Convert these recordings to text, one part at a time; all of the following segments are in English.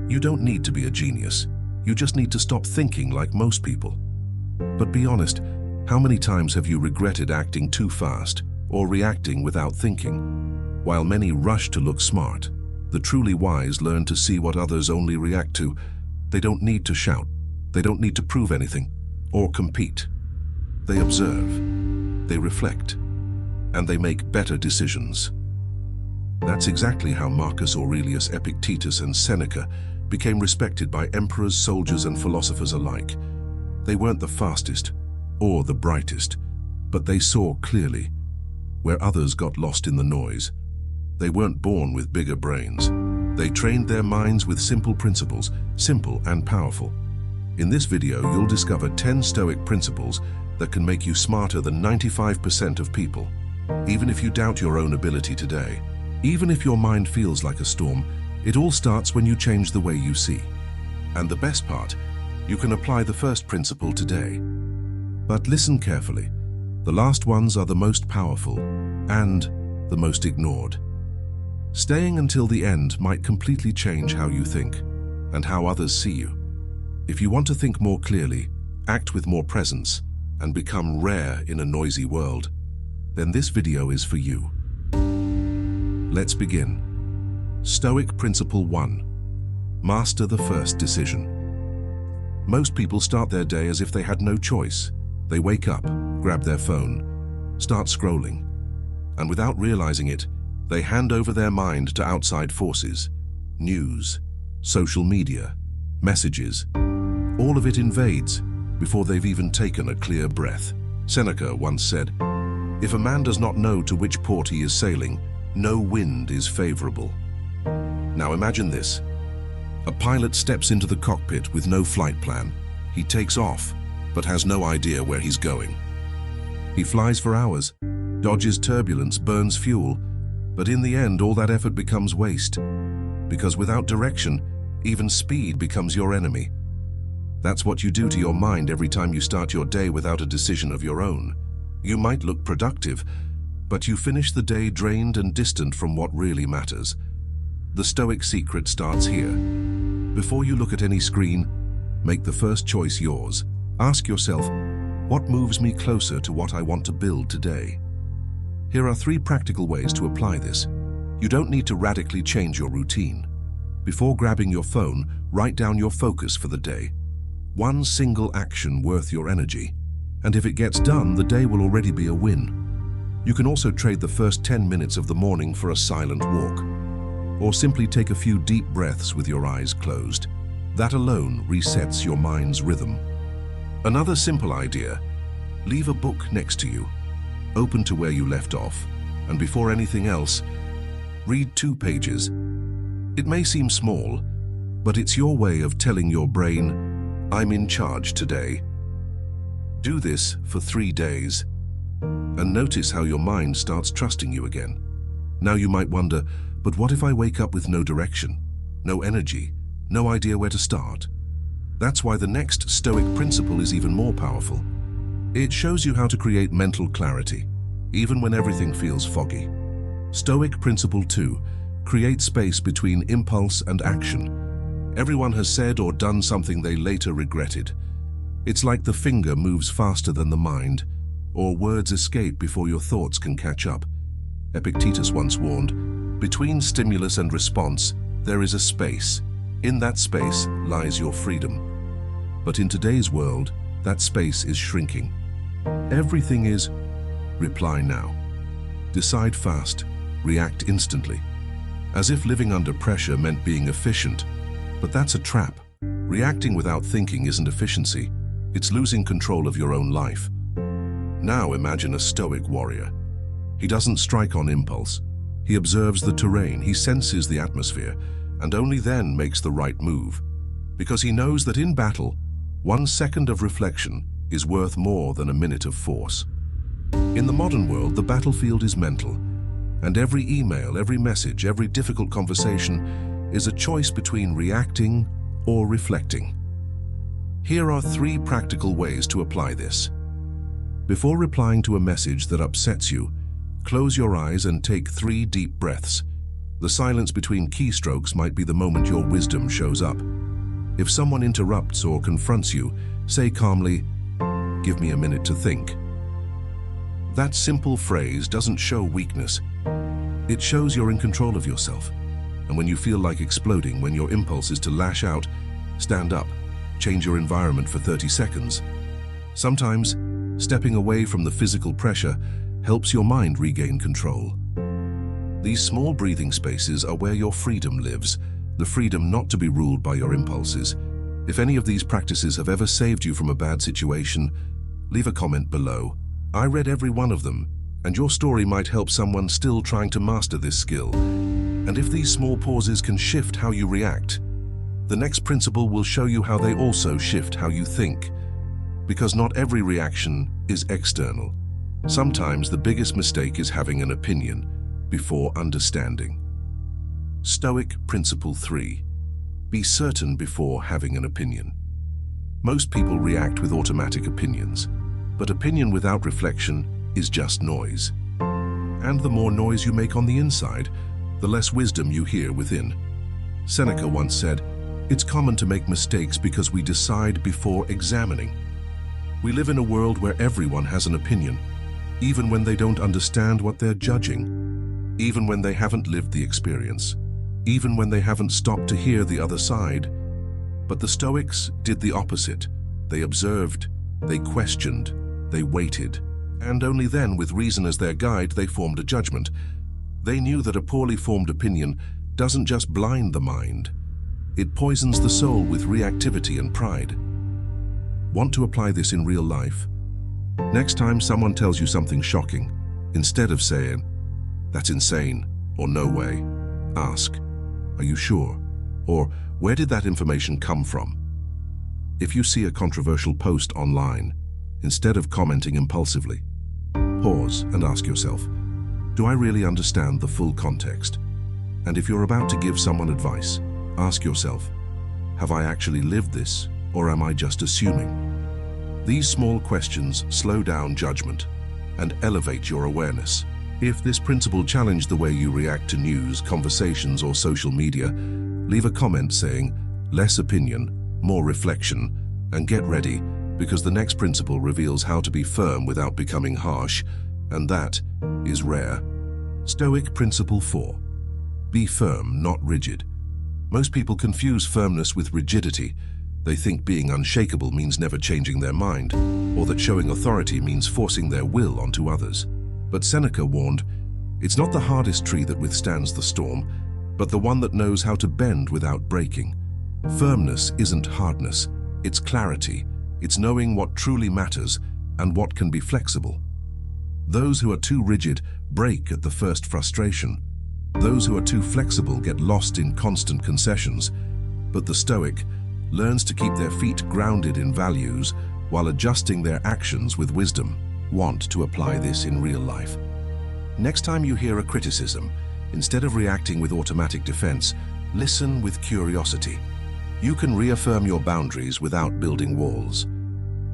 You don't need to be a genius. You just need to stop thinking like most people. But be honest, how many times have you regretted acting too fast or reacting without thinking? While many rush to look smart, the truly wise learn to see what others only react to. They don't need to shout. They don't need to prove anything or compete. They observe, they reflect, and they make better decisions. That's exactly how Marcus Aurelius, Epictetus, and Seneca became respected by emperors, soldiers, and philosophers alike. They weren't the fastest or the brightest, but they saw clearly where others got lost in the noise. They weren't born with bigger brains. They trained their minds with simple principles, simple and powerful. In this video, you'll discover 10 Stoic principles that can make you smarter than 95% of people. Even if you doubt your own ability today, even if your mind feels like a storm, it all starts when you change the way you see. And the best part, you can apply the first principle today. But listen carefully. The last ones are the most powerful and the most ignored. Staying until the end might completely change how you think and how others see you. If you want to think more clearly, act with more presence, and become rare in a noisy world, then this video is for you. Let's begin. Stoic Principle 1. Master the first decision. Most people start their day as if they had no choice. They wake up, grab their phone, start scrolling, and without realizing it, they hand over their mind to outside forces. News, social media, messages, all of it invades before they've even taken a clear breath. Seneca once said, "If a man does not know to which port he is sailing, no wind is favorable." Now imagine this. A pilot steps into the cockpit with no flight plan. He takes off, but has no idea where he's going. He flies for hours, dodges turbulence, burns fuel, but in the end, all that effort becomes waste. Because without direction, even speed becomes your enemy. That's what you do to your mind every time you start your day without a decision of your own. You might look productive, but you finish the day drained and distant from what really matters. The Stoic secret starts here. Before you look at any screen, make the first choice yours. Ask yourself, what moves me closer to what I want to build today? Here are 3 practical ways to apply this. You don't need to radically change your routine. Before grabbing your phone, write down your focus for the day. One single action worth your energy. And if it gets done, the day will already be a win. You can also trade the first 10 minutes of the morning for a silent walk. Or simply take a few deep breaths with your eyes closed. That alone resets your mind's rhythm. Another simple idea, leave a book next to you, open to where you left off, and before anything else, read 2 pages. It may seem small, but it's your way of telling your brain, I'm in charge today. Do this for 3 days, and notice how your mind starts trusting you again. Now you might wonder, but what if I wake up with no direction, no energy, no idea where to start? That's why the next Stoic principle is even more powerful. It shows you how to create mental clarity, even when everything feels foggy. Stoic Principle 2. Create space between impulse and action. Everyone has said or done something they later regretted. It's like the finger moves faster than the mind, or words escape before your thoughts can catch up. Epictetus once warned, between stimulus and response, there is a space. In that space lies your freedom. But in today's world, that space is shrinking. Everything is reply now. Decide fast, react instantly. As if living under pressure meant being efficient. But that's a trap. Reacting without thinking isn't efficiency. It's losing control of your own life. Now imagine a Stoic warrior. He doesn't strike on impulse. He observes the terrain, he senses the atmosphere, and only then makes the right move. Because he knows that in battle, 1 second of reflection is worth more than a minute of force. In the modern world, the battlefield is mental, and every email, every message, every difficult conversation is a choice between reacting or reflecting. Here are 3 practical ways to apply this. Before replying to a message that upsets you, close your eyes and take 3 deep breaths. The silence between keystrokes might be the moment your wisdom shows up. If someone interrupts or confronts you, say calmly, "Give me a minute to think." That simple phrase doesn't show weakness. It shows you're in control of yourself. And when you feel like exploding, when your impulse is to lash out, stand up, change your environment for 30 seconds. Sometimes, stepping away from the physical pressure helps your mind regain control. These small breathing spaces are where your freedom lives, the freedom not to be ruled by your impulses. If any of these practices have ever saved you from a bad situation, leave a comment below. I read every one of them, and your story might help someone still trying to master this skill. And if these small pauses can shift how you react, the next principle will show you how they also shift how you think. Because not every reaction is external. Sometimes the biggest mistake is having an opinion before understanding. Stoic Principle 3. Be certain before having an opinion. Most people react with automatic opinions, but opinion without reflection is just noise. And the more noise you make on the inside, the less wisdom you hear within. Seneca once said, "It's common to make mistakes because we decide before examining." We live in a world where everyone has an opinion, even when they don't understand what they're judging, even when they haven't lived the experience, even when they haven't stopped to hear the other side. But the Stoics did the opposite. They observed, they questioned, they waited, and only then, with reason as their guide, they formed a judgment. They knew that a poorly formed opinion doesn't just blind the mind, it poisons the soul with reactivity and pride. Want to apply this in real life? Next time someone tells you something shocking, instead of saying, "That's insane," or "No way," ask, "Are you sure?" Or, "Where did that information come from?" If you see a controversial post online, instead of commenting impulsively, pause and ask yourself, do I really understand the full context? And if you're about to give someone advice, ask yourself, have I actually lived this, or am I just assuming? These small questions slow down judgment and elevate your awareness. If this principle challenged the way you react to news, conversations, or social media, leave a comment saying, "Less opinion, more reflection," and get ready, because the next principle reveals how to be firm without becoming harsh, and that is rare. Stoic Principle 4. Be firm, not rigid. Most people confuse firmness with rigidity. They think being unshakable means never changing their mind, or that showing authority means forcing their will onto others. But Seneca warned, it's not the hardest tree that withstands the storm, but the one that knows how to bend without breaking. Firmness isn't hardness, it's clarity. It's knowing what truly matters and what can be flexible. Those who are too rigid break at the first frustration. Those who are too flexible get lost in constant concessions. But the Stoic learns to keep their feet grounded in values while adjusting their actions with wisdom. Want to apply this in real life? Next time you hear a criticism, instead of reacting with automatic defense, listen with curiosity. You can reaffirm your boundaries without building walls.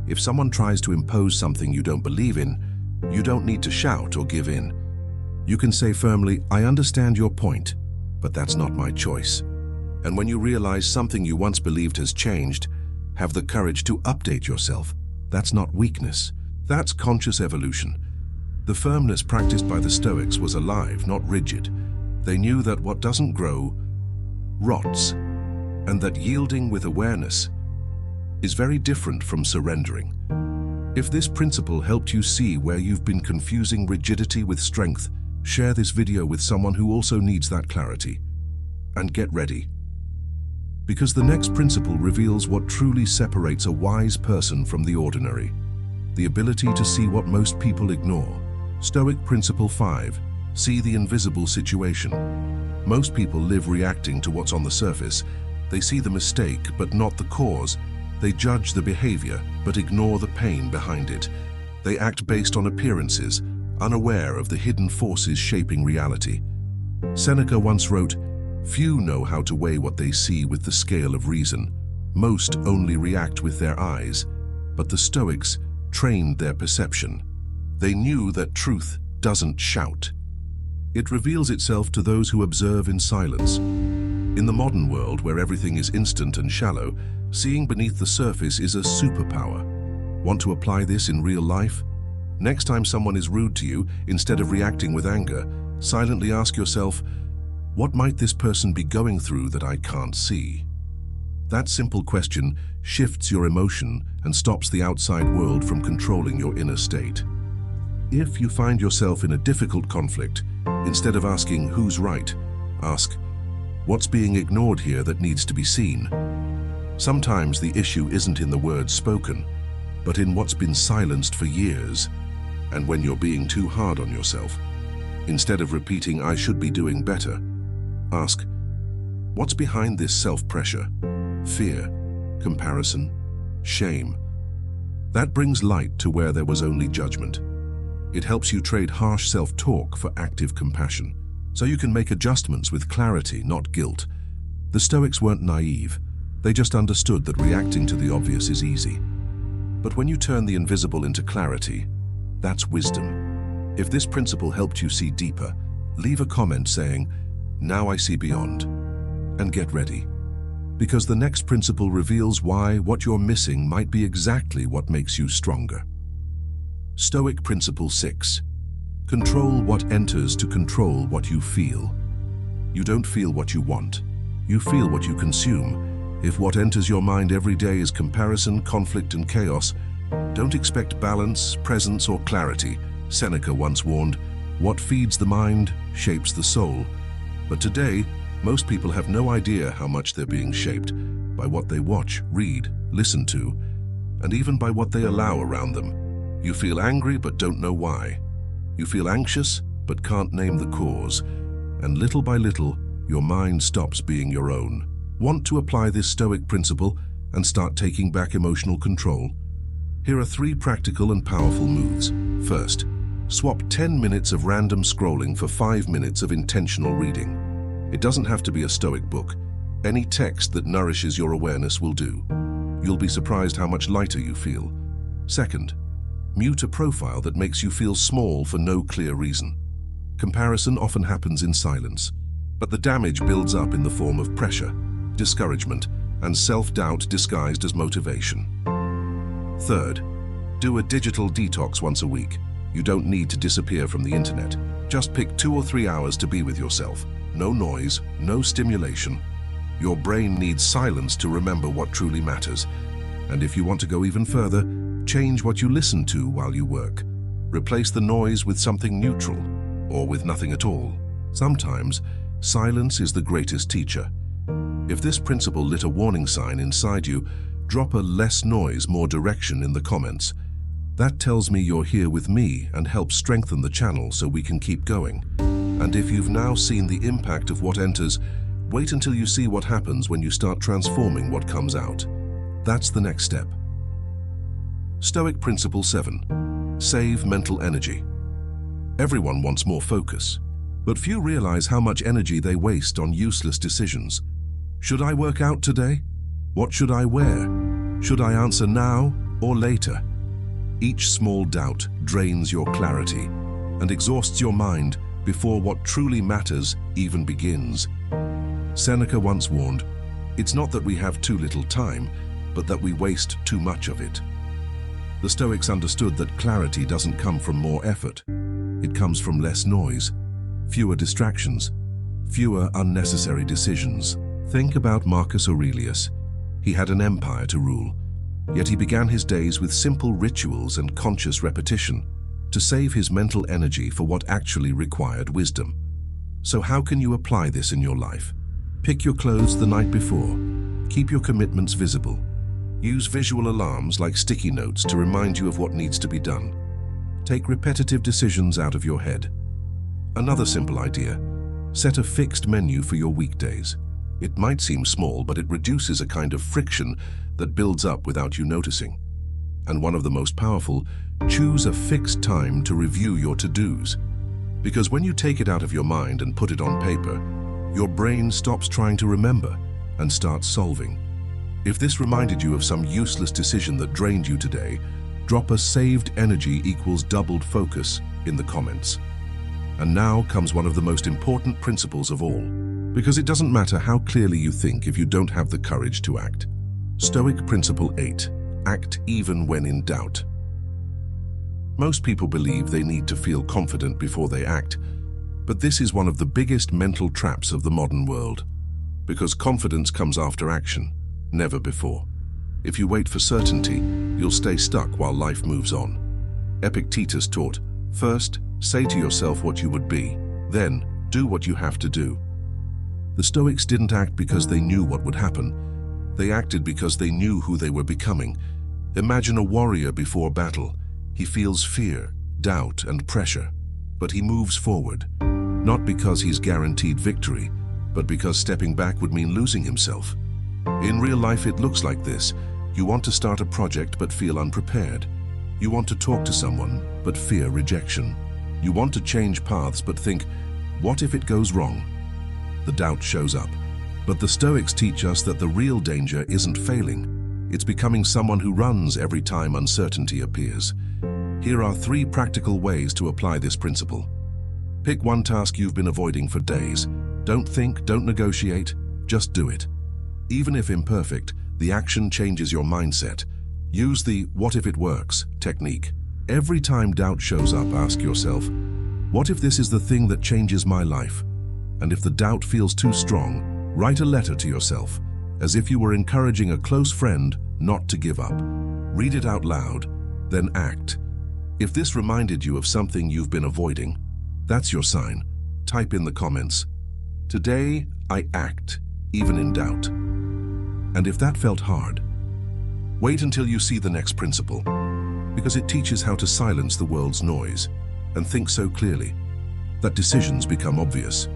If someone tries to impose something you don't believe in, you don't need to shout or give in. You can say firmly, "I understand your point, but that's not my choice." And when you realize something you once believed has changed, have the courage to update yourself. That's not weakness. That's conscious evolution. The firmness practiced by the Stoics was alive, not rigid. They knew that what doesn't grow rots, and that yielding with awareness is very different from surrendering. If this principle helped you see where you've been confusing rigidity with strength, share this video with someone who also needs that clarity. And get ready, because the next principle reveals what truly separates a wise person from the ordinary: the ability to see what most people ignore. Stoic Principle 5. See the invisible situation. Most people live reacting to what's on the surface. They see the mistake, but not the cause. They judge the behavior, but ignore the pain behind it. They act based on appearances, unaware of the hidden forces shaping reality. Seneca once wrote, "Few know how to weigh what they see with the scale of reason. Most only react with their eyes." But the Stoics trained their perception. They knew that truth doesn't shout. It reveals itself to those who observe in silence. In the modern world, where everything is instant and shallow, seeing beneath the surface is a superpower. Want to apply this in real life? Next time someone is rude to you, instead of reacting with anger, silently ask yourself, what might this person be going through that I can't see? That simple question shifts your emotion and stops the outside world from controlling your inner state. If you find yourself in a difficult conflict, instead of asking who's right, ask, what's being ignored here that needs to be seen? Sometimes the issue isn't in the words spoken, but in what's been silenced for years. And when you're being too hard on yourself, instead of repeating, I should be doing better, ask, what's behind this self-pressure? Fear, comparison, shame. That brings light to where there was only judgment. It helps you trade harsh self-talk for active compassion, so you can make adjustments with clarity, not guilt. The Stoics weren't naive. They just understood that reacting to the obvious is easy. But when you turn the invisible into clarity, that's wisdom. If this principle helped you see deeper, leave a comment saying, now I see beyond. And get ready. Because the next principle reveals why what you're missing might be exactly what makes you stronger. Stoic Principle 6. Control what enters to control what you feel. You don't feel what you want. You feel what you consume. If what enters your mind every day is comparison, conflict, and chaos, don't expect balance, presence, or clarity. Seneca once warned, what feeds the mind shapes the soul. But today, most people have no idea how much they're being shaped by what they watch, read, listen to, and even by what they allow around them. You feel angry but don't know why. You feel anxious but can't name the cause. And little by little, your mind stops being your own. Want to apply this Stoic principle and start taking back emotional control? Here are 3 practical and powerful moves. First, swap 10 minutes of random scrolling for 5 minutes of intentional reading. It doesn't have to be a Stoic book. Any text that nourishes your awareness will do. You'll be surprised how much lighter you feel. Second, mute a profile that makes you feel small for no clear reason. Comparison often happens in silence, but the damage builds up in the form of pressure, discouragement, and self-doubt disguised as motivation. Third, do a digital detox once a week. You don't need to disappear from the internet. Just pick 2 or 3 hours to be with yourself. No noise, no stimulation. Your brain needs silence to remember what truly matters. And if you want to go even further, change what you listen to while you work. Replace the noise with something neutral, or with nothing at all. Sometimes, silence is the greatest teacher. If this principle lit a warning sign inside you, drop a less noise, more direction in the comments. That tells me you're here with me and helps strengthen the channel so we can keep going. And if you've now seen the impact of what enters, wait until you see what happens when you start transforming what comes out. That's the next step. Stoic Principle 7. Save mental energy. Everyone wants more focus, but few realize how much energy they waste on useless decisions. Should I work out today? What should I wear? Should I answer now or later? Each small doubt drains your clarity and exhausts your mind before what truly matters even begins. Seneca once warned, it's not that we have too little time, but that we waste too much of it. The Stoics understood that clarity doesn't come from more effort. It comes from less noise, fewer distractions, fewer unnecessary decisions. Think about Marcus Aurelius. He had an empire to rule, yet he began his days with simple rituals and conscious repetition to save his mental energy for what actually required wisdom. So how can you apply this in your life? Pick your clothes the night before. Keep your commitments visible. Use visual alarms like sticky notes to remind you of what needs to be done. Take repetitive decisions out of your head. Another simple idea: set a fixed menu for your weekdays. It might seem small, but it reduces a kind of friction that builds up without you noticing. And one of the most powerful, choose a fixed time to review your to-dos. Because when you take it out of your mind and put it on paper, your brain stops trying to remember and starts solving. If this reminded you of some useless decision that drained you today, drop a saved energy equals doubled focus in the comments. And now comes one of the most important principles of all, because it doesn't matter how clearly you think if you don't have the courage to act. Stoic Principle 8. Act even when in doubt. Most people believe they need to feel confident before they act, but this is one of the biggest mental traps of the modern world, because confidence comes after action, never before. If you wait for certainty, you'll stay stuck while life moves on. Epictetus taught, first, say to yourself what you would be, then do what you have to do. The Stoics didn't act because they knew what would happen. They acted because they knew who they were becoming. Imagine a warrior before battle. He feels fear, doubt, and pressure, but he moves forward, not because he's guaranteed victory, but because stepping back would mean losing himself. In real life, it looks like this. You want to start a project but feel unprepared. You want to talk to someone but fear rejection. You want to change paths but think, what if it goes wrong? The doubt shows up. But the Stoics teach us that the real danger isn't failing. It's becoming someone who runs every time uncertainty appears. Here are 3 practical ways to apply this principle. Pick one task you've been avoiding for days. Don't think, don't negotiate, just do it. Even if imperfect, the action changes your mindset. Use the "what if it works" technique. Every time doubt shows up, ask yourself, what if this is the thing that changes my life? And if the doubt feels too strong, write a letter to yourself, as if you were encouraging a close friend not to give up. Read it out loud, then act. If this reminded you of something you've been avoiding, that's your sign. Type in the comments, "Today I act, even in doubt." And if that felt hard, wait until you see the next principle, because it teaches how to silence the world's noise and think so clearly that decisions become obvious.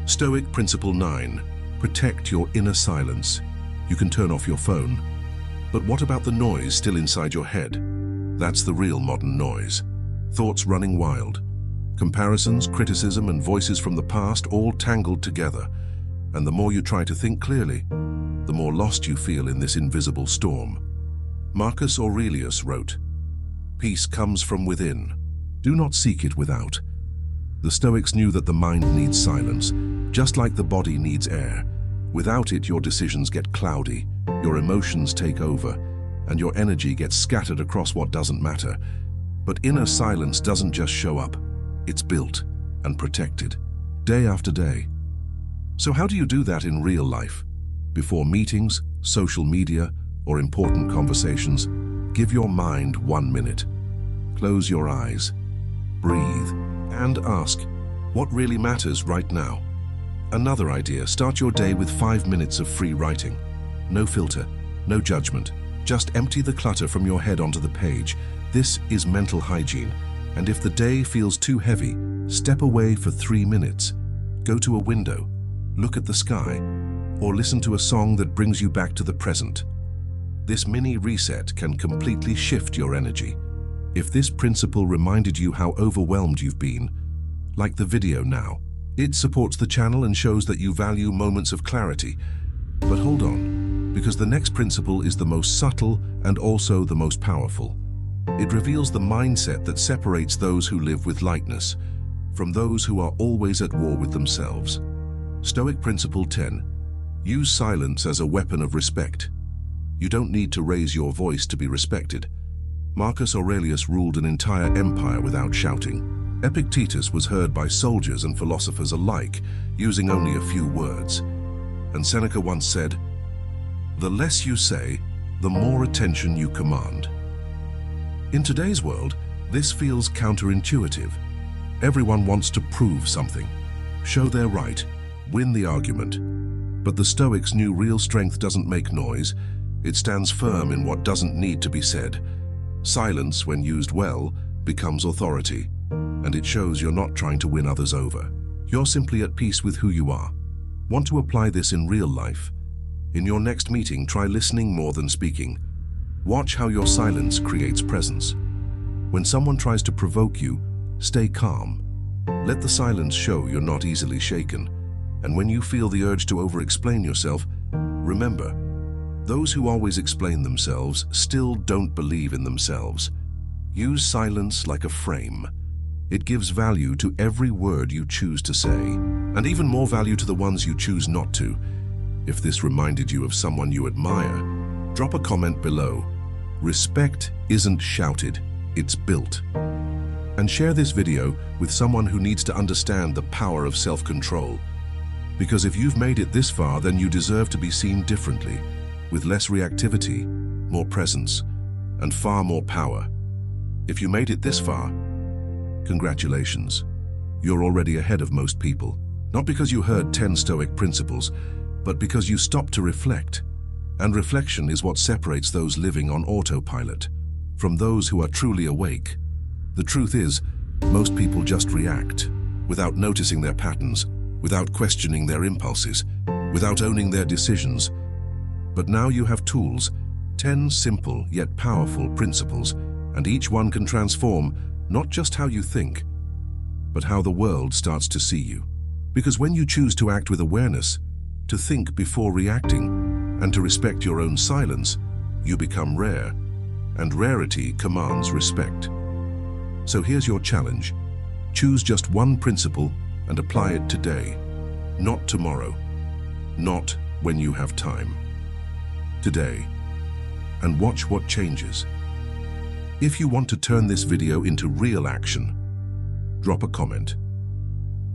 Stoic Principle 9. Protect your inner silence. You can turn off your phone, but what about the noise still inside your head? That's the real modern noise. Thoughts running wild. Comparisons, criticism, and voices from the past all tangled together. And the more you try to think clearly, the more lost you feel in this invisible storm. Marcus Aurelius wrote, "Peace comes from within. Do not seek it without." The Stoics knew that the mind needs silence, just like the body needs air. Without it, your decisions get cloudy, your emotions take over, and your energy gets scattered across what doesn't matter. But inner silence doesn't just show up. It's built and protected, day after day. So how do you do that in real life? Before meetings, social media, or important conversations, give your mind 1 minute. Close your eyes, breathe, and ask, what really matters right now? Another idea, start your day with 5 minutes of free writing. No filter, no judgment. Just empty the clutter from your head onto the page. This is mental hygiene. And if the day feels too heavy, step away for 3 minutes. Go to a window, look at the sky, or listen to a song that brings you back to the present. This mini reset can completely shift your energy. If this principle reminded you how overwhelmed you've been, like the video now, it supports the channel and shows that you value moments of clarity. But hold on, because the next principle is the most subtle and also the most powerful. It reveals the mindset that separates those who live with lightness from those who are always at war with themselves. Stoic Principle 10. Use silence as a weapon of respect. You don't need to raise your voice to be respected. Marcus Aurelius ruled an entire empire without shouting. Epictetus was heard by soldiers and philosophers alike, using only a few words. And Seneca once said, "The less you say, the more attention you command." In today's world, this feels counterintuitive. Everyone wants to prove something, show they're right, win the argument. But the Stoics knew real strength doesn't make noise. It stands firm in what doesn't need to be said. Silence, when used well, becomes authority, and it shows you're not trying to win others over. You're simply at peace with who you are. Want to apply this in real life? In your next meeting, try listening more than speaking. Watch how your silence creates presence. When someone tries to provoke you, stay calm. Let the silence show you're not easily shaken. And when you feel the urge to over-explain yourself, remember, those who always explain themselves still don't believe in themselves. Use silence like a frame. It gives value to every word you choose to say, and even more value to the ones you choose not to. If this reminded you of someone you admire, drop a comment below. Respect isn't shouted, it's built. And share this video with someone who needs to understand the power of self-control. Because if you've made it this far, then you deserve to be seen differently, with less reactivity, more presence, and far more power. If you made it this far, congratulations. You're already ahead of most people, not because you heard 10 Stoic principles, but because you stopped to reflect. And reflection is what separates those living on autopilot from those who are truly awake. The truth is, most people just react, without noticing their patterns, without questioning their impulses, without owning their decisions. But now you have tools, 10 simple yet powerful principles, and each one can transform not just how you think, but how the world starts to see you. Because when you choose to act with awareness, to think before reacting, and to respect your own silence, you become rare, and rarity commands respect. So here's your challenge. Choose just one principle and apply it today, not tomorrow, not when you have time. Today, and watch what changes. If you want to turn this video into real action, drop a comment.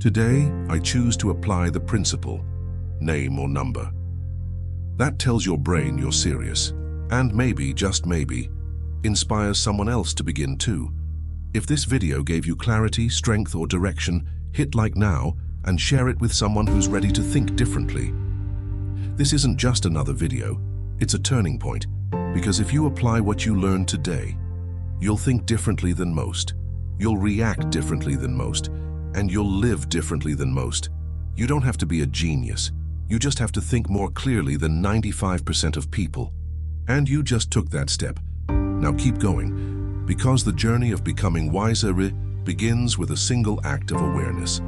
Today, I choose to apply the principle, name or number. That tells your brain you're serious, and maybe, just maybe, inspires someone else to begin too. If this video gave you clarity, strength, or direction, hit like now and share it with someone who's ready to think differently. This isn't just another video, it's a turning point, because if you apply what you learned today, you'll think differently than most, you'll react differently than most, and you'll live differently than most. You don't have to be a genius. You just have to think more clearly than 95% of people. And you just took that step. Now keep going, because the journey of becoming wiser begins with a single act of awareness.